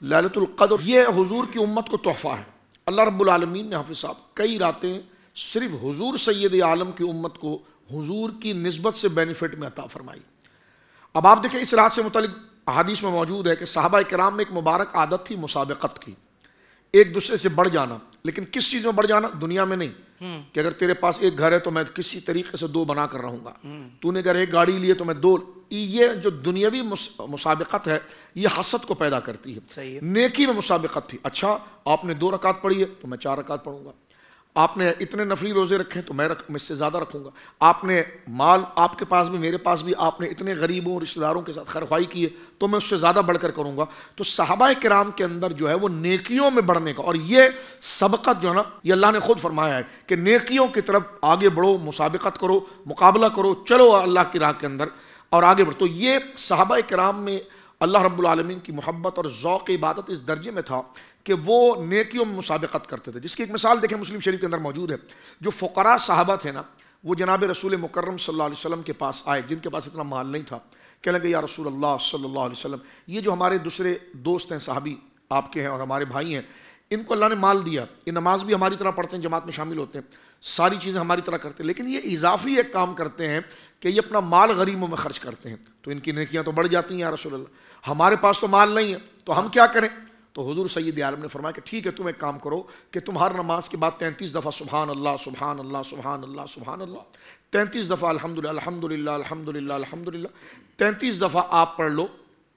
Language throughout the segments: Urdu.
لیلۃ القدر یہ حضور کی امت کو تحفہ ہے۔ اللہ رب العالمین نے حافظ صاحب کئی راتیں صرف حضور سید عالم کی امت کو حضور کی نسبت سے بینیفٹ میں عطا فرمائی۔ اب آپ دیکھیں اس رات سے متعلق احادیث میں موجود ہے کہ صحابہ کرام میں ایک مبارک عادت تھی مسابقت کی، ایک دوسرے سے بڑھ جانا، لیکن کس چیز میں بڑھ جانا؟ دنیا میں نہیں کہ اگر تیرے پاس ایک گھر ہے تو میں کسی طریقے سے دو بنا کر رہوں گا، تو نے اگر ایک گاڑی لی ہے تو میں دو۔ یہ جو دنیاوی مسابقت ہے یہ حسد کو پیدا کرتی ہے۔ نیکی میں مسابقت تھی، اچھا آپ نے 2 رکعت پڑھی ہے تو میں 4 رکعت پڑھوں گا، آپ نے اتنے نفلی روزے رکھے تو میں اس سے زیادہ رکھوں گا، آپ نے مال آپ کے پاس بھی میرے پاس بھی، آپ نے اتنے غریبوں رشتہ داروں کے ساتھ خیرخواہی کی ہے تو میں اس سے زیادہ بڑھ کر کروں گا۔ تو صحابہ کرام کے اندر جو ہے وہ نیکیوں میں بڑھنے کا، اور یہ سبقت جو ہے نا یہ اللہ نے خود فرمایا ہے کہ نیکیوں کی طرف آگے بڑھو، مسابقت کرو، مقابلہ کرو، چلو اللہ کی راہ کے اندر اور آگے بڑھو۔ تو یہ صحابہ کرام میں اللہ رب العالمین کی محبت اور ذوق عبادت اس درجے میں تھا کہ وہ نیکیوں میں مسابقت کرتے تھے، جس کی ایک مثال دیکھیں مسلم شریف کے اندر موجود ہے۔ جو فقراء صحابہ تھے نا وہ جناب رسول مکرم صلی اللہ علیہ وسلم کے پاس آئے، جن کے پاس اتنا مال نہیں تھا، کہنے لگے یا رسول اللہ صلی اللہ علیہ وسلم، یہ جو ہمارے دوسرے دوست ہیں صحابی آپ کے ہیں اور ہمارے بھائی ہیں، ان کو اللہ نے مال دیا، یہ نماز بھی ہماری طرح پڑھتے ہیں، جماعت میں شامل ہوتے ہیں، ساری چیزیں ہماری طرح کرتے ہیں، لیکن یہ اضافی ایک کام کرتے ہیں کہ یہ اپنا مال غریبوں میں خرچ کرتے ہیں، تو ان کی نیکیاں تو بڑھ جاتی ہیں یا رسول اللہ، ہمارے پاس تو مال نہیں ہے تو ہم کیا کریں؟ تو حضور سید عالم نے فرمایا کہ ٹھیک ہے تم ایک کام کرو کہ تم ہر نماز کے بعد 33 دفعہ سبحان اللہ سبحان اللہ سبحان اللہ سبحان اللہ، 33 دفعہ الحمدللہ الحمدللہ الحمدللہ الحمدللہ، 33 دفعہ آپ پڑھ لو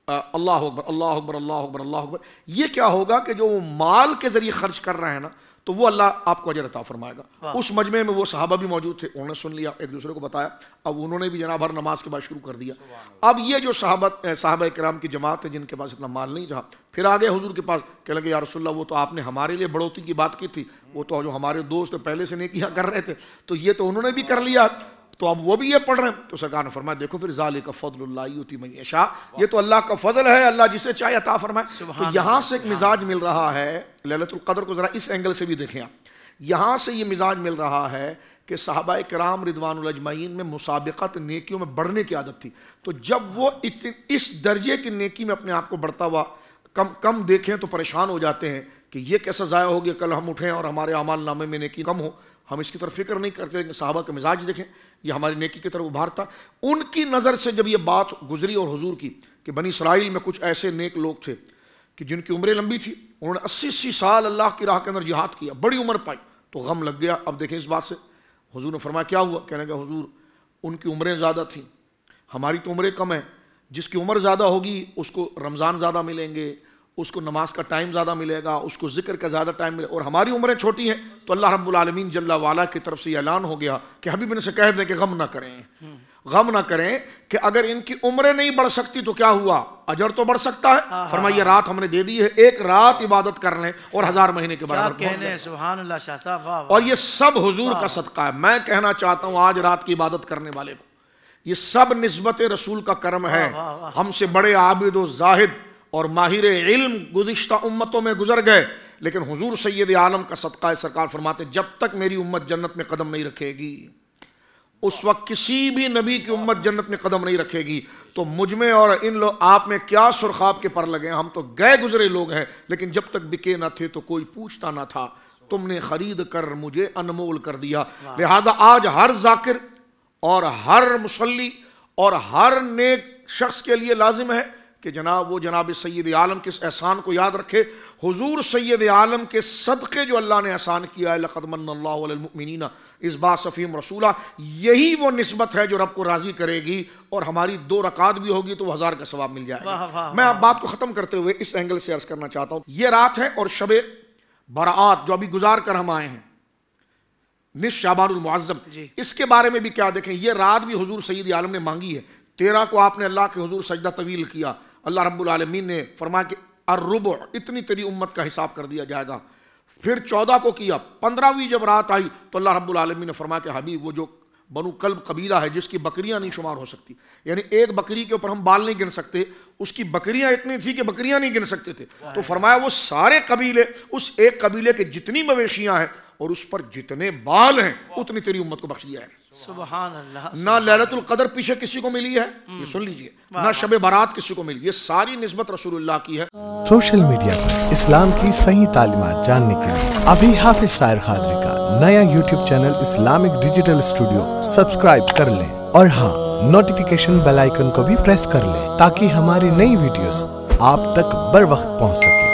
اللہ اکبر اللہ اکبر اللہ اکبر اللہ اکبر۔ یہ کیا ہوگا کہ جو وہ مال کے ذریعے خرچ کر رہے ہیں نا تو وہ اللہ آپ کو اجر عطا فرمائے گا۔ اس مجمع میں وہ صحابہ بھی موجود تھے، انہوں نے سن لیا، ایک دوسرے کو بتایا، اب انہوں نے بھی جناب ہر نماز کے بعد شروع کر دیا۔ اب یہ جو صحابہ کرام کی جماعت ہے جن کے پاس اتنا مال نہیں تھا، پھر آگے حضور کے پاس کہنے لگے یا رسول اللہ وہ تو آپ نے ہمارے لیے بڑھوتی کی بات کی تھی، وہ تو جو ہمارے دوست پہلے سے نیکیاں کر رہے تھے تو یہ تو انہوں نے بھی کر لیا، تو اب وہ بھی یہ پڑھ رہے ہیں۔ تو سرکار نے فرمایا دیکھو پھر ذالک فضل اللہ یؤتی من یشاء، یہ تو اللہ کا فضل ہے، اللہ جسے چاہے عطا فرمائے۔ تو یہاں سے ایک مزاج مل رہا ہے، لیلۃ القدر کو ذرا اس اینگل سے بھی دیکھیں آپ، یہاں سے یہ مزاج مل رہا ہے کہ صحابہ کرام رضوان اللہ اجمعین میں مسابقت نیکیوں میں بڑھنے کی عادت تھی، تو جب وہ اس درجے کی نیکی میں اپنے آپ کو بڑھتا ہوا کم دیکھیں تو پریشان ہو جاتے ہیں کہ یہ کیسا ضائع ہو گیا، کل ہم اٹھیں اور ہمارے اعمال نامے میں نیکی کم ہو، ہم اس کی طرف فکر نہیں کرتے۔ لیکن صحابہ کا مزاج دیکھیں، یہ ہماری نیکی کی طرف ابھارتا۔ ان کی نظر سے جب یہ بات گزری اور حضور کی کہ بنی اسرائیل میں کچھ ایسے نیک لوگ تھے کہ جن کی عمریں لمبی تھی، انہوں نے 80 سال اللہ کی راہ کے اندر جہاد کیا، بڑی عمر پائی، تو غم لگ گیا۔ اب دیکھیں اس بات سے حضور نے فرمایا کیا ہوا؟ کہنے لگا حضور ان کی عمریں زیادہ تھیں، ہماری تو عمریں کم ہیں، جس کی عمر زیادہ ہوگی اس کو رمضان زیادہ ملیں گے، اس کو نماز کا ٹائم زیادہ ملے گا، اس کو ذکر کا زیادہ ٹائم ملے گا، اور ہماری عمریں چھوٹی ہیں۔ تو اللہ رب العالمین جل وعلا کی طرف سے یہ اعلان ہو گیا کہ حبیب ان سے کہہ دیں کہ غم نہ کریں، غم نہ کریں کہ اگر ان کی عمریں نہیں بڑھ سکتی تو کیا ہوا، اجر تو بڑھ سکتا ہے۔ فرمایا یہ رات ہم نے دے دی ہے، ایک رات عبادت کر لیں اور 1000 مہینے کے برابر۔ سبحان اللہ شاہ صاحب، اور یہ سب حضور کا صدقہ ہے۔ میں کہنا چاہتا ہوں آج رات کی عبادت کرنے والے کو یہ سب نسبت رسول کا کرم ہے۔ ہم سے بڑے عابد و زاہد اور ماہر علم گزشتہ امتوں میں گزر گئے، لیکن حضور سید عالم کا صدقہ ہے۔ سرکار فرماتے جب تک میری امت جنت میں قدم نہیں رکھے گی، اس وقت کسی بھی نبی کی امت جنت میں قدم نہیں رکھے گی۔ تو مجھ میں اور ان لوگ آپ میں کیا سرخاب کے پر لگے ہیں، ہم تو گئے گزرے لوگ ہیں، لیکن جب تک بکے نہ تھے تو کوئی پوچھتا نہ تھا، تم نے خرید کر مجھے انمول کر دیا۔ لہذا آج ہر ذاکر اور ہر مصلی اور ہر نیک شخص کے لیے لازم ہے کہ جناب سید عالم کے اس احسان کو یاد رکھے۔ حضور سید عالم کے صدقے جو اللہ نے احسان کیا ہے، لقد من اللہ علی المؤمنین اذ بعث فیہم رسولا، یہی وہ نسبت ہے جو رب کو راضی کرے گی، اور ہماری 2 رکعت بھی ہوگی تو 1000 کا ثواب مل جائے گا۔ میں اب بات کو ختم کرتے ہوئے اس اینگل سے عرض کرنا چاہتا ہوں، یہ رات ہے اور شب برات جو ابھی گزار کر ہم آئے ہیں، نصف شعبان المعظم، اس کے بارے میں بھی کیا دیکھیں، یہ رات بھی حضور سید عالم نے مانگی ہے۔ 13 کو آپ نے اللہ کے حضور سجدہ طویل کیا، اللہ رب العالمین نے فرمایا کہ الربع، اتنی تیری امت کا حساب کر دیا جائے گا۔ پھر 14 کو کیا، 15ویں جب رات آئی تو اللہ رب العالمین نے فرمایا کہ حبیب وہ جو بنو کلب قبیلہ ہے جس کی بکریاں نہیں شمار ہو سکتی، یعنی ایک بکری کے اوپر ہم بال نہیں گن سکتے، اس کی بکریاں اتنی تھی کہ بکریاں نہیں گن سکتے تھے، تو فرمایا وہ سارے قبیلے، اس ایک قبیلے کے جتنی مویشیاں ہیں اور اس پر جتنے بال ہیں اتنی تیری امت کو بخش دیا ہے۔ سبحان اللہ. نہ لیلۃ القدر پیچھے کسی کو ملی ہے، یہ سن لیجئے، نہ شب برات کسی کو ملی، یہ ساری نسبت رسول اللہ کی ہے. سوشل میڈیا پر اسلام کی صحیح تعلیمات جاننے کے لیے ابھی حافظ سائر قادری کا نیا YouTube channel Islamic digital studio subscribe کر لیں، اور ہاں نوٹیفیکیشن بیل آئیکن کو بھی پریس کر لیں تاکہ ہماری نئی ویڈیوز آپ تک بر وقت پہنچ سکے.